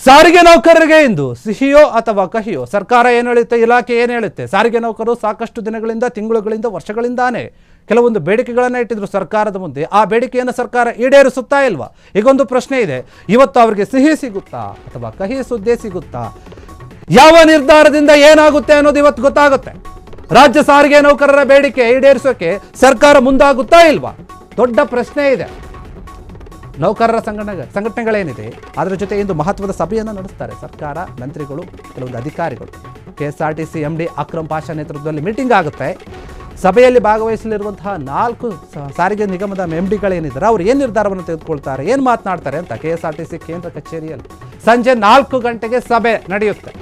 ಸಾರಿಗೆ ನೌಕರರಿಗೆ ಇಂದು ಸಿಹಿಯೋ ಅಥವಾ ಕಹಿಯೋ? ಸರ್ಕಾರ ಏನು ಹೇಳುತ್ತೆ, ಇಲಾಖೆ ಏನು ಹೇಳುತ್ತೆ? ಸಾರಿಗೆ ನೌಕರರು ಸಾಕಷ್ಟು ದಿನಗಳಿಂದ, ತಿಂಗಳುಗಳಿಂದ, ವರ್ಷಗಳಿಂದಾನೇ ಕೆಲವೊಂದು ಬೇಡಿಕೆಗಳನ್ನು ಇಟ್ಟಿದ್ರು ಸರ್ಕಾರದ ಮುಂದೆ. ಆ ಬೇಡಿಕೆಯನ್ನು ಸರ್ಕಾರ ಈಡೇರಿಸುತ್ತಾ ಇಲ್ವಾ? ಈಗೊಂದು ಪ್ರಶ್ನೆ ಇದೆ. ಇವತ್ತು ಅವರಿಗೆ ಸಿಹಿ ಸಿಗುತ್ತಾ ಅಥವಾ ಕಹಿ ಸುದ್ದಿ ಸಿಗುತ್ತಾ? ಯಾವ ನಿರ್ಧಾರದಿಂದ ಏನಾಗುತ್ತೆ ಅನ್ನೋದು ಇವತ್ತು ಗೊತ್ತಾಗುತ್ತೆ. ರಾಜ್ಯ ಸಾರಿಗೆ ನೌಕರರ ಬೇಡಿಕೆ ಈಡೇರಿಸೋಕೆ ಸರ್ಕಾರ ಮುಂದಾಗುತ್ತಾ ಇಲ್ವಾ? ದೊಡ್ಡ ಪ್ರಶ್ನೆ ಇದೆ. ನೌಕರರ ಸಂಘಟನೆಗಳೇನಿದೆ ಅದರ ಜೊತೆ ಇಂದು ಮಹತ್ವದ ಸಭೆಯನ್ನು ನಡೆಸ್ತಾರೆ ಸರ್ಕಾರ, ಮಂತ್ರಿಗಳು, ಕೆಲವೊಂದು ಅಧಿಕಾರಿಗಳು. KSRTC MD ಅಕ್ರಮ್ ಪಾಷಾ ನೇತೃತ್ವದಲ್ಲಿ ಮೀಟಿಂಗ್ ಆಗುತ್ತೆ. ಸಭೆಯಲ್ಲಿ ಭಾಗವಹಿಸಲಿರುವಂತಹ 4 ಸಾರಿಗೆ ನಿಗಮದ MDಗಳೇನಿದ್ದಾರೆ ಅವರು ಏನು ನಿರ್ಧಾರವನ್ನು ತೆಗೆದುಕೊಳ್ತಾರೆ, ಏನು ಮಾತನಾಡ್ತಾರೆ ಅಂತ KSRTC ಕೇಂದ್ರ ಕಚೇರಿಯಲ್ಲಿ ಸಂಜೆ 4 ಗಂಟೆಗೆ ಸಭೆ ನಡೆಯುತ್ತೆ.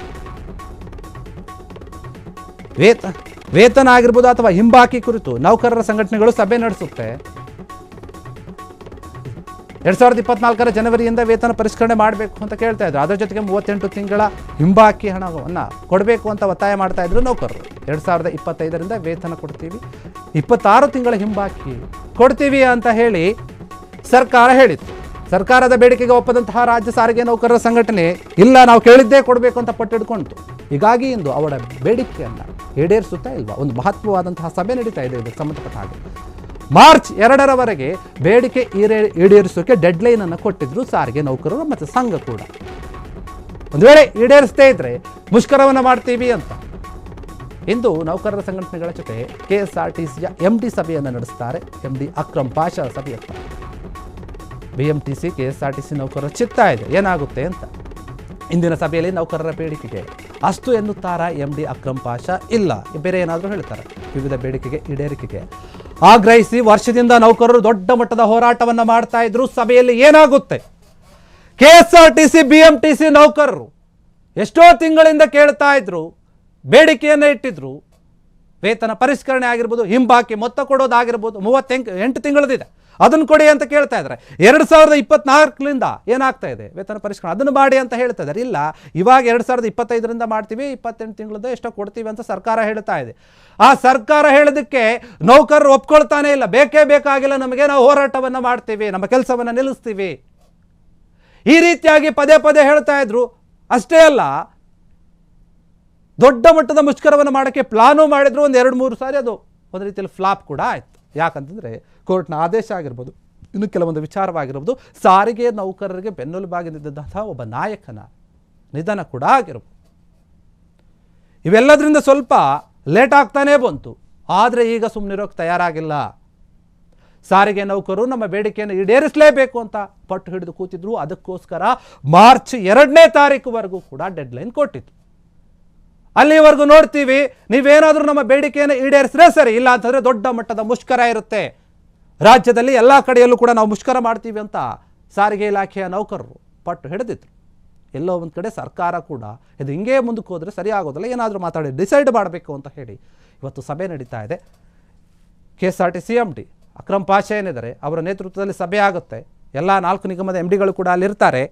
ವೇತನ ಆಗಿರ್ಬೋದು ಅಥವಾ ಹಿಂಬಾಕಿ ಕುರಿತು ನೌಕರರ ಸಂಘಟನೆಗಳು ಸಭೆ ನಡೆಸುತ್ತೆ. 2024 ಜನವರಿಯಿಂದ ವೇತನ ಪರಿಷ್ಕರಣೆ ಮಾಡಬೇಕು ಅಂತ ಕೇಳ್ತಾ ಇದ್ರು. ಅದರ ಜೊತೆಗೆ 38 ತಿಂಗಳ ಹಿಂಬಾಕಿ ಹಣವನ್ನು ಕೊಡಬೇಕು ಅಂತ ಒತ್ತಾಯ ಮಾಡ್ತಾ ಇದ್ರು ನೌಕರರು. 2025ರಿಂದ ವೇತನ ಕೊಡ್ತೀವಿ, 26 ತಿಂಗಳ ಹಿಂಬಾಕಿ ಕೊಡ್ತೀವಿ ಅಂತ ಹೇಳಿ ಸರ್ಕಾರ ಹೇಳಿತ್ತು. ಸರ್ಕಾರದ ಬೇಡಿಕೆಗೆ ಒಪ್ಪದಂತಹ ರಾಜ್ಯ ಸಾರಿಗೆ ನೌಕರರ ಸಂಘಟನೆ ಇಲ್ಲ, ನಾವು ಕೇಳಿದ್ದೇ ಕೊಡಬೇಕು ಅಂತ ಪಟ್ಟಿಡ್ಕೊಂಡಿತು. ಹೀಗಾಗಿ ಇಂದು ಅವರ ಬೇಡಿಕೆಯನ್ನು ಈಡೇರಿಸುತ್ತಾ ಇಲ್ವಾ? ಒಂದು ಮಹತ್ವವಾದಂತಹ ಸಭೆ ನಡೀತಾ ಇದೆ ಇದಕ್ಕೆ ಸಂಬಂಧಪಟ್ಟ ಹಾಗೆ. ಮಾರ್ಚ್ 2ರವರೆಗೆ ಬೇಡಿಕೆ ಈಡೇರಿಸೋಕೆ ಡೆಡ್ಲೈನ್ ಅನ್ನು ಕೊಟ್ಟಿದ್ರು ಸಾರಿಗೆ ನೌಕರರು ಮತ್ತು ಸಂಘ ಕೂಡ. ಒಂದು ವೇಳೆ ಈಡೇರಿಸದೇ ಇದ್ರೆ ಮುಷ್ಕರವನ್ನು ಮಾಡ್ತೀವಿ ಅಂತ ಇಂದು ನೌಕರರ ಸಂಘಟನೆಗಳ ಜೊತೆ KSRTCಯ MD ಸಭೆಯನ್ನು ನಡೆಸ್ತಾರೆ. MD Akram Pasha ಸಭೆಯತ್ತ BMTC KSRTC ನೌಕರರ ಚಿತ್ತ ಇದೆ, ಏನಾಗುತ್ತೆ ಅಂತ. ಇಂದಿನ ಸಭೆಯಲ್ಲಿ ನೌಕರರ ಬೇಡಿಕೆಗೆ ಅಷ್ಟು ಎನ್ನುತ್ತಾರಾ MD ಅಕ್ರಮ್ ಪಾಷಾ? ಇಲ್ಲ, ಬೇರೆ ಏನಾದರೂ ಹೇಳ್ತಾರೆ. ವಿವಿಧ ಬೇಡಿಕೆಗೆ ಈಡೇರಿಕೆಗೆ ಆಗ್ರಹಿಸಿ ವರ್ಷದಿಂದ ನೌಕರರು ದೊಡ್ಡ ಮಟ್ಟದ ಹೋರಾಟವನ್ನು ಮಾಡ್ತಾ ಇದ್ರು. ಸಭೆಯಲ್ಲಿ ಏನಾಗುತ್ತೆ? KSRTC BMTC ನೌಕರರು ಎಷ್ಟೋ ತಿಂಗಳಿಂದ ಕೇಳ್ತಾ ಇದ್ರು, ಬೇಡಿಕೆಯನ್ನು ಇಟ್ಟಿದ್ರು. ವೇತನ ಪರಿಷ್ಕರಣೆ ಆಗಿರ್ಬೋದು, ಹಿಂಬಾಕಿ ಮೊತ್ತ ಕೊಡೋದಾಗಿರ್ಬೋದು, 38 ತಿಂಗಳದಿದೆ ಅದನ್ನು ಕೊಡಿ ಅಂತ ಕೇಳ್ತಾ ಇದ್ದಾರೆ. 2024ರಿಂದ ಏನಾಗ್ತಾ ಇದೆ ವೇತನ ಪರಿಷ್ಕರಣೆ, ಅದನ್ನು ಮಾಡಿ ಅಂತ ಹೇಳ್ತಾ ಇದ್ದಾರೆ. ಇಲ್ಲ, ಇವಾಗ 2025ರಿಂದ ಮಾಡ್ತೀವಿ, 28 ತಿಂಗಳದ್ದು ಎಷ್ಟೋ ಕೊಡ್ತೀವಿ ಅಂತ ಸರ್ಕಾರ ಹೇಳ್ತಾ ಇದೆ. ಆ ಸರ್ಕಾರ ಹೇಳೋದಕ್ಕೆ ನೌಕರರು ಒಪ್ಕೊಳ್ತಾನೆ ಇಲ್ಲ. ಬೇಕೇ ಬೇಕಾಗಿಲ್ಲ ನಮಗೆ, ನಾವು ಹೋರಾಟವನ್ನು ಮಾಡ್ತೀವಿ, ನಮ್ಮ ಕೆಲಸವನ್ನು ನಿಲ್ಲಿಸ್ತೀವಿ, ಈ ರೀತಿಯಾಗಿ ಪದೇ ಪದೇ ಹೇಳ್ತಾ ಇದ್ರು. ಅಷ್ಟೇ ಅಲ್ಲ, ದೊಡ್ಡ ಮಟ್ಟದ ಮುಷ್ಕರವನ್ನು ಮಾಡೋಕ್ಕೆ ಪ್ಲಾನು ಮಾಡಿದ್ರು. ಒಂದು 2-3 ಸಾರಿ ಅದು ಒಂದು ರೀತಿಯಲ್ಲಿ ಫ್ಲಾಪ್ ಕೂಡ ಆಯಿತು. ಯಾಕಂತಂದರೆ ಕೋರ್ಟ್ನ ಆದೇಶ ಆಗಿರ್ಬೋದು, ಇನ್ನು ಕೆಲವೊಂದು ವಿಚಾರವಾಗಿರ್ಬೋದು, ಸಾರಿಗೆ ನೌಕರರಿಗೆ ಬೆನ್ನೆಲುಬಾಗಿ ನಿಂತಹ ಒಬ್ಬ ನಾಯಕನ ನಿಧನ ಕೂಡ ಆಗಿರ್ಬೋದು. ಇವೆಲ್ಲದರಿಂದ ಸ್ವಲ್ಪ ಲೇಟ್ ಆಗ್ತಾನೇ ಬಂತು. ಆದರೆ ಈಗ ಸುಮ್ಮನಿರೋಕ್ಕೆ ತಯಾರಾಗಿಲ್ಲ. ಸಾರಿಗೆ ನೌಕರರು ನಮ್ಮ ಬೇಡಿಕೆಯನ್ನು ಈಡೇರಿಸಲೇಬೇಕು ಅಂತ ಪಟ್ಟು ಹಿಡಿದು ಕೂತಿದ್ರು. ಅದಕ್ಕೋಸ್ಕರ ಮಾರ್ಚ್ 2ನೇ ತಾರೀಕುವರೆಗೂ ಕೂಡ ಡೆಡ್ಲೈನ್ ಕೊಟ್ಟಿತ್ತು. ಅಲ್ಲಿವರೆಗೂ ನೋಡ್ತೀವಿ, ನೀವೇನಾದರೂ ನಮ್ಮ ಬೇಡಿಕೆಯನ್ನು ಈಡೇರಿಸಿದ್ರೆ ಸರಿ, ಇಲ್ಲ ಅಂತಂದರೆ ದೊಡ್ಡ ಮಟ್ಟದ ಮುಷ್ಕರ ಇರುತ್ತೆ. ರಾಜ್ಯದಲ್ಲಿ ಎಲ್ಲ ಕಡೆಯಲ್ಲೂ ಕೂಡ ನಾವು ಮುಷ್ಕರ ಮಾಡ್ತೀವಿ ಅಂತ ಸಾರಿಗೆ ಇಲಾಖೆಯ ನೌಕರರು ಪಟ್ಟು ಹಿಡಿದಿದ್ರು. ಎಲ್ಲೋ ಒಂದು ಕಡೆ ಸರ್ಕಾರ ಕೂಡ ಇದು ಹಿಂಗೆ ಮುಂದಕ್ಕೆ ಹೋದರೆ ಸರಿ ಆಗೋದಿಲ್ಲ, ಏನಾದರೂ ಮಾತಾಡಿ ಡಿಸೈಡ್ ಮಾಡಬೇಕು ಅಂತ ಹೇಳಿ ಇವತ್ತು ಸಭೆ ನಡೀತಾ ಇದೆ. KSRTC MD ಅಕ್ರಮ್ ಪಾಷಾ ಏನಿದ್ದಾರೆ ಅವರ ನೇತೃತ್ವದಲ್ಲಿ ಸಭೆ ಆಗುತ್ತೆ. ಎಲ್ಲ 4 ನಿಗಮದ MDಗಳು ಕೂಡ ಅಲ್ಲಿರ್ತಾರೆ.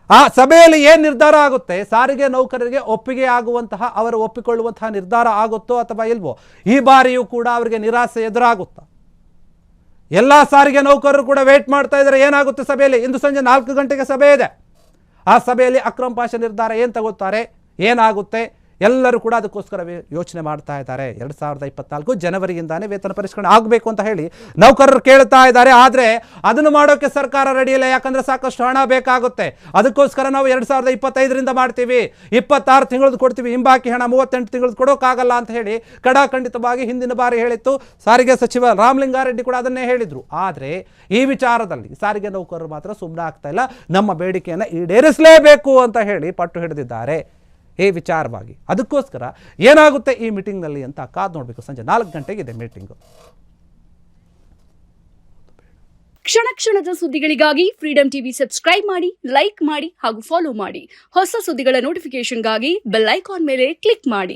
ಆ ಸಭೆಯಲ್ಲಿ ಏನು ನಿರ್ಧಾರ ಆಗುತ್ತೆ, ಸಾರಿಗೆ ನೌಕರರಿಗೆ ಒಪ್ಪಿಗೆ ಆಗುವಂತಹ, ಅವರು ಒಪ್ಪಿಕೊಳ್ಳುವಂತಹ ನಿರ್ಧಾರ ಆಗುತ್ತೋ ಅಥವಾ ಇಲ್ವೋ, ಈ ಬಾರಿಯೂ ಕೂಡ ಅವರಿಗೆ ನಿರಾಸೆ ಎದುರಾಗುತ್ತಾ? ಎಲ್ಲ ಸಾರಿಗೆ ನೌಕರರು ಕೂಡ ವೇಟ್ ಮಾಡ್ತಾ ಇದ್ದಾರೆ ಏನಾಗುತ್ತೆ ಸಭೆಯಲ್ಲಿ. ಇಂದು ಸಂಜೆ 4 ಗಂಟೆಗೆ ಸಭೆ ಇದೆ. ಆ ಸಭೆಯಲ್ಲಿ ಅಕ್ರಮ್ ಪಾಷಾ ನಿರ್ಧಾರ ಏನು ತಗೋತಾರೆ, ಏನಾಗುತ್ತೆ, ಎಲ್ಲರೂ ಕೂಡ ಅದಕ್ಕೋಸ್ಕರ ಯೋಚನೆ ಮಾಡ್ತಾ ಇದ್ದಾರೆ. 2024 ಜನವರಿಯಿಂದಾನೇ ವೇತನ ಪರಿಷ್ಕರಣೆ ಆಗಬೇಕು ಅಂತ ಹೇಳಿ ನೌಕರರು ಕೇಳ್ತಾ ಇದ್ದಾರೆ. ಆದರೆ ಅದನ್ನು ಮಾಡೋಕ್ಕೆ ಸರ್ಕಾರ ರೆಡಿ ಇಲ್ಲ. ಯಾಕಂದರೆ ಸಾಕಷ್ಟು ಹಣ ಬೇಕಾಗುತ್ತೆ. ಅದಕ್ಕೋಸ್ಕರ ನಾವು 2025ರಿಂದ ಮಾಡ್ತೀವಿ, 26 ತಿಂಗಳದ್ದು ಕೊಡ್ತೀವಿ, ಹಿಂಬಾಕಿ ಹಣ 38 ತಿಂಗಳದ್ದು ಕೊಡೋಕ್ಕಾಗಲ್ಲ ಅಂತ ಹೇಳಿ ಖಡಾಖಂಡಿತವಾಗಿ ಹಿಂದಿನ ಬಾರಿ ಹೇಳಿತ್ತು. ಸಾರಿಗೆ ಸಚಿವ ರಾಮಲಿಂಗಾರೆಡ್ಡಿ ಕೂಡ ಅದನ್ನೇ ಹೇಳಿದರು. ಆದರೆ ಈ ವಿಚಾರದಲ್ಲಿ ಸಾರಿಗೆ ನೌಕರರು ಮಾತ್ರ ಸುಮ್ಮನೆ ಆಗ್ತಾ ಇಲ್ಲ. ನಮ್ಮ ಬೇಡಿಕೆಯನ್ನು ಈಡೇರಿಸಲೇಬೇಕು ಅಂತ ಹೇಳಿ ಪಟ್ಟು ಹಿಡಿದಿದ್ದಾರೆ ಈ ವಿಚಾರವಾಗಿ. ಅದಕ್ಕೋಸ್ಕರ ಏನಾಗುತ್ತೆ ಈ ಮೀಟಿಂಗ್ನಲ್ಲಿ ಅಂತ ಕಾದು ನೋಡಬೇಕು. ಸಂಜೆ 4 ಗಂಟೆಗಿದೆ ಮೀಟಿಂಗು. ಕ್ಷಣ ಕ್ಷಣದ ಸುದ್ದಿಗಳಿಗಾಗಿ ಫ್ರೀಡಂ ಟಿವಿ ಸಬ್ಸ್ಕ್ರೈಬ್ ಮಾಡಿ, ಲೈಕ್ ಮಾಡಿ ಹಾಗೂ ಫಾಲೋ ಮಾಡಿ. ಹೊಸ ಸುದ್ದಿಗಳ ನೋಟಿಫಿಕೇಶನ್ಗಾಗಿ ಬೆಲ್ ಐಕಾನ್ ಮೇಲೆ ಕ್ಲಿಕ್ ಮಾಡಿ.